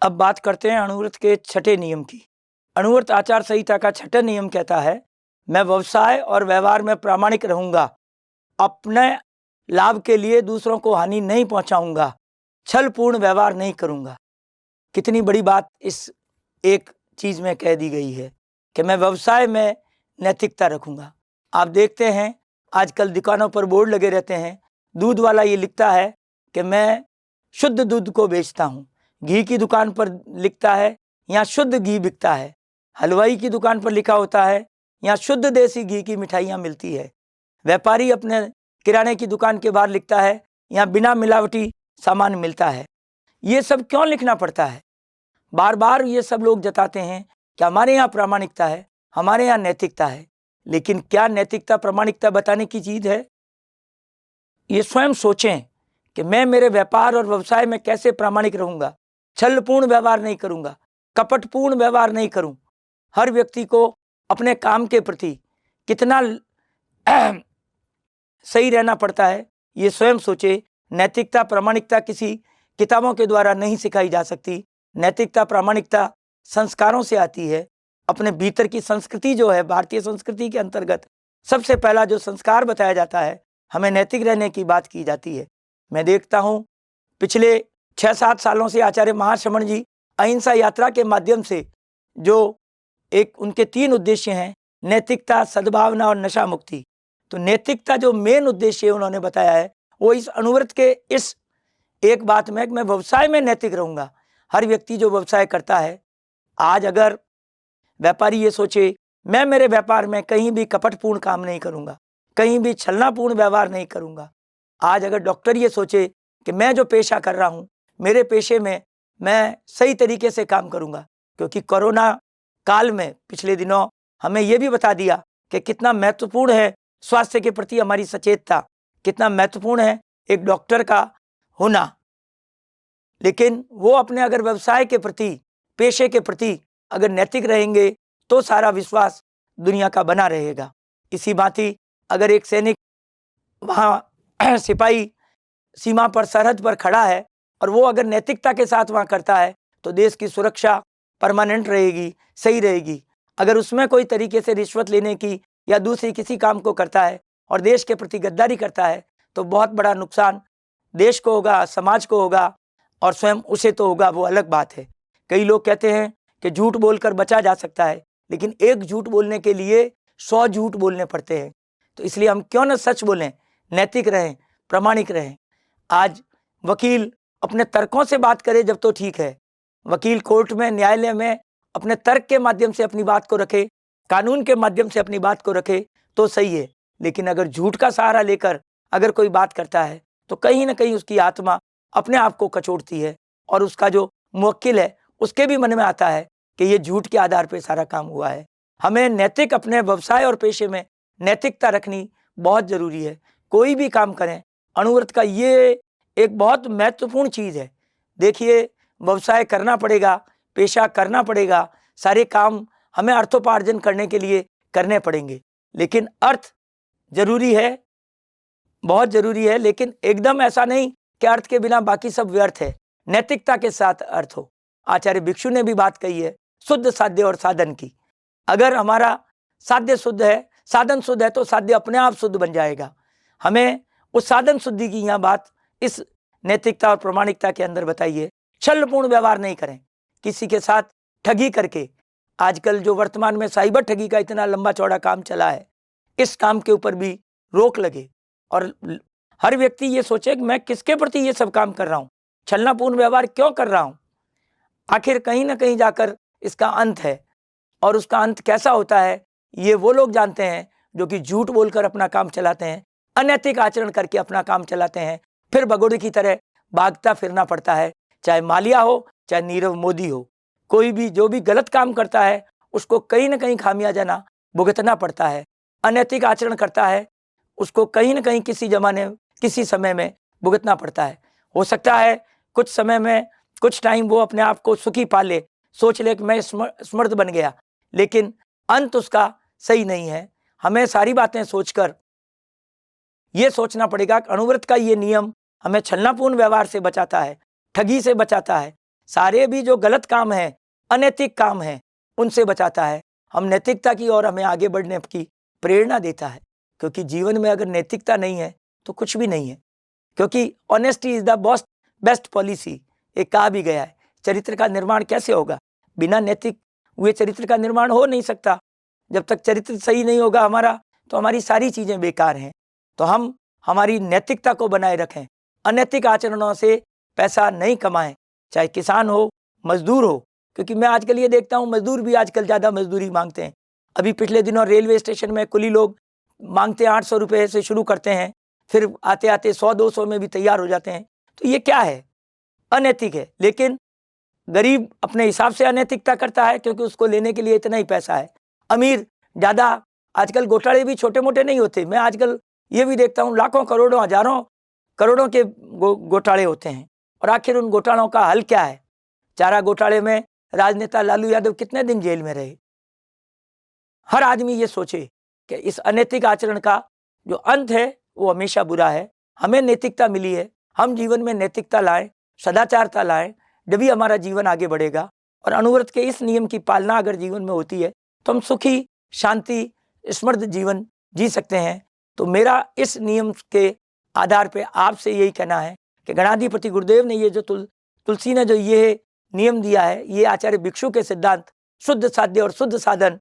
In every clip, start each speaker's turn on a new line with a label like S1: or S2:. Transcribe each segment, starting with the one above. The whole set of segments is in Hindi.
S1: अब बात करते हैं अणुव्रत के छठे नियम की। अणुव्रत आचार संहिता का छठा नियम कहता है, मैं व्यवसाय और व्यवहार में प्रामाणिक रहूंगा, अपने लाभ के लिए दूसरों को हानि नहीं पहुंचाऊंगा, छलपूर्ण व्यवहार नहीं करूंगा। कितनी बड़ी बात इस एक चीज में कह दी गई है कि मैं व्यवसाय में नैतिकता रखूंगा। आप देखते हैं आजकल दुकानों पर बोर्ड लगे रहते हैं, दूध वाला ये लिखता है कि मैं शुद्ध दूध को बेचता हूँ। घी की दुकान पर लिखता है यहाँ शुद्ध घी बिकता है। हलवाई की दुकान पर लिखा होता है यहाँ शुद्ध देसी घी की मिठाइयाँ मिलती है। व्यापारी अपने किराने की दुकान के बाहर लिखता है यहाँ बिना मिलावटी सामान मिलता है। ये सब क्यों लिखना पड़ता है? बार बार ये सब लोग जताते हैं कि हमारे यहाँ प्रामाणिकता है, हमारे यहाँ नैतिकता है। लेकिन क्या नैतिकता प्रामाणिकता बताने की चीज है? ये स्वयं सोचें कि मैं मेरे व्यापार और व्यवसाय में कैसे प्रामाणिक रहूंगा, छलपूर्ण व्यवहार नहीं करूंगा, कपटपूर्ण व्यवहार नहीं करूं। हर व्यक्ति को अपने काम के प्रति कितना सही रहना पड़ता है, ये स्वयं सोचे। नैतिकता प्रामाणिकता किसी किताबों के द्वारा नहीं सिखाई जा सकती। नैतिकता प्रामाणिकता संस्कारों से आती है। अपने भीतर की संस्कृति जो है, भारतीय संस्कृति के अंतर्गत सबसे पहला जो संस्कार बताया जाता है, हमें नैतिक रहने की बात की जाती है। मैं देखता हूँ पिछले 6-7 सालों से आचार्य महाश्रमण जी अहिंसा यात्रा के माध्यम से जो एक उनके 3 उद्देश्य हैं, नैतिकता, सद्भावना और नशा मुक्ति। तो नैतिकता जो मेन उद्देश्य उन्होंने बताया है वो इस अणुव्रत के इस एक बात में कि मैं व्यवसाय में नैतिक रहूंगा। हर व्यक्ति जो व्यवसाय करता है, आज अगर व्यापारी ये सोचे मैं मेरे व्यापार में कहीं भी कपटपूर्ण काम नहीं करूंगा, कहीं भी छलनापूर्ण व्यवहार नहीं करूंगा। आज अगर डॉक्टर ये सोचे कि मैं जो पेशा कर रहा हूं, मेरे पेशे में मैं सही तरीके से काम करूंगा, क्योंकि कोरोना काल में पिछले दिनों हमें यह भी बता दिया कि कितना महत्वपूर्ण है स्वास्थ्य के प्रति हमारी सचेतता, कितना महत्वपूर्ण है एक डॉक्टर का होना। लेकिन वो अपने अगर व्यवसाय के प्रति, पेशे के प्रति अगर नैतिक रहेंगे तो सारा विश्वास दुनिया का बना रहेगा। इसी भांति अगर एक सैनिक वहाँ सिपाही सीमा पर, सरहद पर खड़ा है और वो अगर नैतिकता के साथ वहाँ करता है तो देश की सुरक्षा परमानेंट रहेगी, सही रहेगी। अगर उसमें कोई तरीके से रिश्वत लेने की या दूसरी किसी काम को करता है और देश के प्रति गद्दारी करता है तो बहुत बड़ा नुकसान देश को होगा, समाज को होगा और स्वयं उसे तो होगा, वो अलग बात है। कई लोग कहते हैं कि झूठ बोलकर बचा जा सकता है, लेकिन एक झूठ बोलने के लिए 100 झूठ बोलने पड़ते हैं। तो इसलिए हम क्यों न सच बोलें, नैतिक रहें, प्रामाणिक रहें। आज वकील अपने तर्कों से बात करे जब तो ठीक है, वकील कोर्ट में, न्यायालय में अपने तर्क के माध्यम से अपनी बात को रखे, कानून के माध्यम से अपनी बात को रखे तो सही है। लेकिन अगर झूठ का सहारा लेकर अगर कोई बात करता है तो कहीं ना कहीं उसकी आत्मा अपने आप को कचोटती है और उसका जो मुवक्किल है उसके भी मन में आता है कि ये झूठ के आधार पर सारा काम हुआ है। हमें नैतिक, अपने व्यवसाय और पेशे में नैतिकता रखनी बहुत जरूरी है। कोई भी काम करें, अणुव्रत का ये एक बहुत महत्वपूर्ण चीज है। देखिए, व्यवसाय करना पड़ेगा, पेशा करना पड़ेगा, सारे काम हमें अर्थोपार्जन करने के लिए करने पड़ेंगे। लेकिन अर्थ जरूरी है, बहुत जरूरी है, लेकिन एकदम ऐसा नहीं कि अर्थ के बिना बाकी सब व्यर्थ है। नैतिकता के साथ अर्थ हो। आचार्य भिक्षु ने भी बात कही है शुद्ध साध्य और साधन की। अगर हमारा साध्य शुद्ध है, साधन शुद्ध है तो साध्य अपने आप शुद्ध बन जाएगा। हमें उस साधन शुद्धि की यहाँ बात इस नैतिकता और प्रामाणिकता के अंदर बताइए। छलपूर्ण व्यवहार नहीं करें किसी के साथ ठगी करके। आजकल जो वर्तमान में साइबर ठगी का इतना लंबा चौड़ा काम चला है, इस काम के ऊपर भी रोक लगे और हर व्यक्ति ये सोचे कि मैं किसके प्रति ये सब काम कर रहा हूँ, छलनापूर्ण व्यवहार क्यों कर रहा हूँ। आखिर कहीं ना कहीं जाकर इसका अंत है, और उसका अंत कैसा होता है ये वो लोग जानते हैं जो कि झूठ बोलकर अपना काम चलाते हैं, अनैतिक आचरण करके अपना काम चलाते हैं, फिर भगोड़े की तरह भागता फिरना पड़ता है। चाहे माल्या हो, चाहे नीरव मोदी हो, कोई भी जो भी गलत काम करता है उसको कहीं ना कहीं खामियाजा भुगतना पड़ता है। अनैतिक आचरण करता है उसको कहीं ना कहीं किसी जमाने, किसी समय में भुगतना पड़ता है। हो सकता है कुछ समय में, कुछ टाइम वो अपने आप को सुखी पाले, सोच ले कि मैं समर्थ बन गया, लेकिन अंत उसका सही नहीं है। हमें सारी बातें सोचकर ये सोचना पड़ेगा कि अणुव्रत का ये नियम हमें छलनापूर्ण व्यवहार से बचाता है, ठगी से बचाता है, सारे भी जो गलत काम है, अनैतिक काम है, उनसे बचाता है। हम नैतिकता की ओर हमें आगे बढ़ने की प्रेरणा देता है, क्योंकि जीवन में अगर नैतिकता नहीं है तो कुछ भी नहीं है। क्योंकि honesty is the best policy, एक कहा भी गया है। चरित्र का निर्माण कैसे होगा? बिना नैतिक हुए चरित्र का निर्माण हो नहीं सकता। जब तक चरित्र सही नहीं होगा हमारा, तो हमारी सारी चीजें बेकार हैं। तो हम हमारी नैतिकता को बनाए रखें, अनैतिक आचरणों से पैसा नहीं कमाएं, चाहे किसान हो, मजदूर हो। क्योंकि मैं आजकल ये देखता हूँ, मजदूर भी आजकल ज़्यादा मजदूरी मांगते हैं। अभी पिछले दिनों रेलवे स्टेशन में कुली लोग मांगते हैं 800 रुपये से शुरू करते हैं, फिर आते आते 100-200 में भी तैयार हो जाते हैं। तो ये क्या है? अनैतिक है। लेकिन गरीब अपने हिसाब से अनैतिकता करता है, क्योंकि उसको लेने के लिए इतना ही पैसा है। अमीर ज़्यादा, आजकल घोटाले भी छोटे मोटे नहीं होते। मैं आजकल ये भी देखता हूँ लाखों करोड़ों हजारों करोड़ों के घोटाले होते हैं। और आखिर उन घोटालों का हल क्या है? चारा घोटाले में राजनेता लालू यादव कितने दिन जेल में रहे? हर आदमी ये सोचे कि इस अनैतिक आचरण का जो अंत है वो हमेशा बुरा है। हमें नैतिकता मिली है, हम जीवन में नैतिकता लाएं, सदाचारता लाएं, जब ही हमारा जीवन आगे बढ़ेगा। और अनुव्रत के इस नियम की पालना अगर जीवन में होती है तो हम सुखी, शांति, समृद्ध जीवन जी सकते हैं। तो मेरा इस नियम के आधार पे आपसे यही कहना है कि गणाधिपति गुरुदेव ने ये जो तुलसी ने जो ये नियम दिया है, ये आचार्य भिक्षु के सिद्धांत शुद्ध साध्य और शुद्ध साधन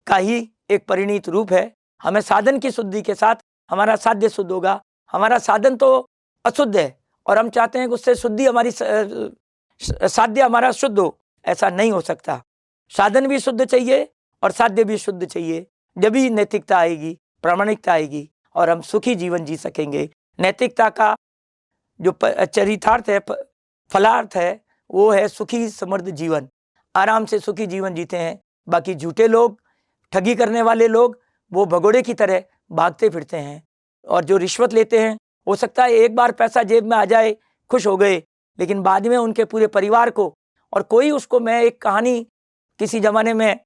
S1: का ही एक परिणीत रूप है। हमें साधन की शुद्धि के साथ हमारा साध्य शुद्ध होगा। हमारा साधन तो अशुद्ध है और हम चाहते हैं कि उससे शुद्धि हमारी साध्य हमारा शुद्ध हो। ऐसा नहीं हो सकता। साधन भी शुद्ध चाहिए और साध्य भी शुद्ध चाहिए, जब ही नैतिकता आएगी, प्रामाणिकता आएगी और हम सुखी जीवन जी सकेंगे। नैतिकता का जो चरितार्थ है, फलार्थ है, वो है सुखी समृद्ध जीवन। आराम से सुखी जीवन जीते हैं। बाकी झूठे लोग, ठगी करने वाले लोग, वो भगोड़े की तरह भागते फिरते हैं। और जो रिश्वत लेते हैं, हो सकता है एक बार पैसा जेब में आ जाए, खुश हो गए, लेकिन बाद में उनके पूरे परिवार को, और कोई उसको, मैं एक कहानी, किसी जमाने में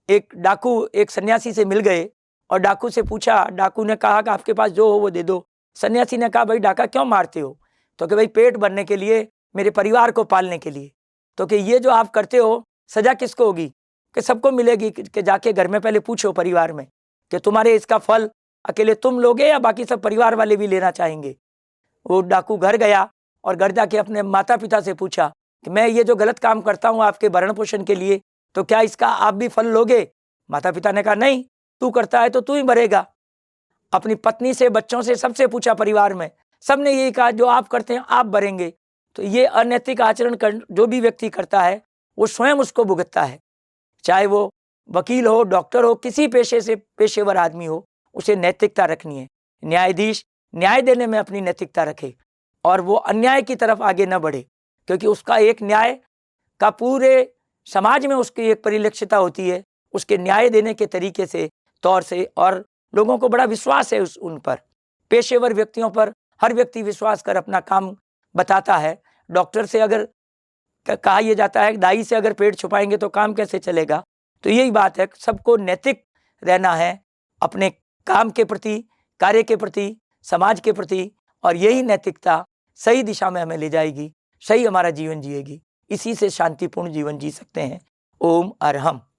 S1: एक डाकू एक सन्यासी से मिल गए और डाकू से पूछा, डाकू ने कहा कि आपके पास जो हो वो दे दो। सन्यासी ने कहा, भाई डाका क्यों मारते हो? तो कि भाई पेट भरने के लिए, मेरे परिवार को पालने के लिए। तो कि ये जो आप करते हो सजा किसको होगी? कि सबको मिलेगी। कि जाके घर में पहले पूछो परिवार में कि तुम्हारे इसका फल अकेले तुम लोगे या बाकी सब परिवार वाले भी लेना चाहेंगे। वो डाकू घर गया और घर जाके अपने माता पिता से पूछा कि मैं ये जो गलत काम करता हूँ आपके भरण पोषण के लिए, तो क्या इसका आप भी फल लोगे? माता पिता ने कहा, नहीं, तू करता है तो तू ही मरेगा। अपनी पत्नी से, बच्चों से, सबसे पूछा परिवार में, सबने यही कहा, जो आप करते हैं आप भरेंगे। तो ये अनैतिक आचरण जो भी व्यक्ति करता है वो स्वयं उसको भुगतता है। चाहे वो वकील हो, डॉक्टर हो, किसी पेशे से पेशेवर आदमी हो, उसे नैतिकता रखनी है। न्यायाधीश न्याय देने में अपनी नैतिकता रखे और वो अन्याय की तरफ आगे न बढ़े, क्योंकि उसका एक न्याय का पूरे समाज में उसकी एक परिलक्षिता होती है, उसके न्याय देने के तरीके से, तौर से, और लोगों को बड़ा विश्वास है उन पर। पेशेवर व्यक्तियों पर हर व्यक्ति विश्वास कर अपना काम बताता है। डॉक्टर से अगर कहा यह जाता है, दाई से अगर पेट छुपाएंगे तो काम कैसे चलेगा? तो यही बात है, सबको नैतिक रहना है अपने काम के प्रति, कार्य के प्रति, समाज के प्रति, और यही नैतिकता सही दिशा में हमें ले जाएगी, सही हमारा जीवन जिएगी। इसी से शांतिपूर्ण जीवन जी सकते हैं। ओम अरहम।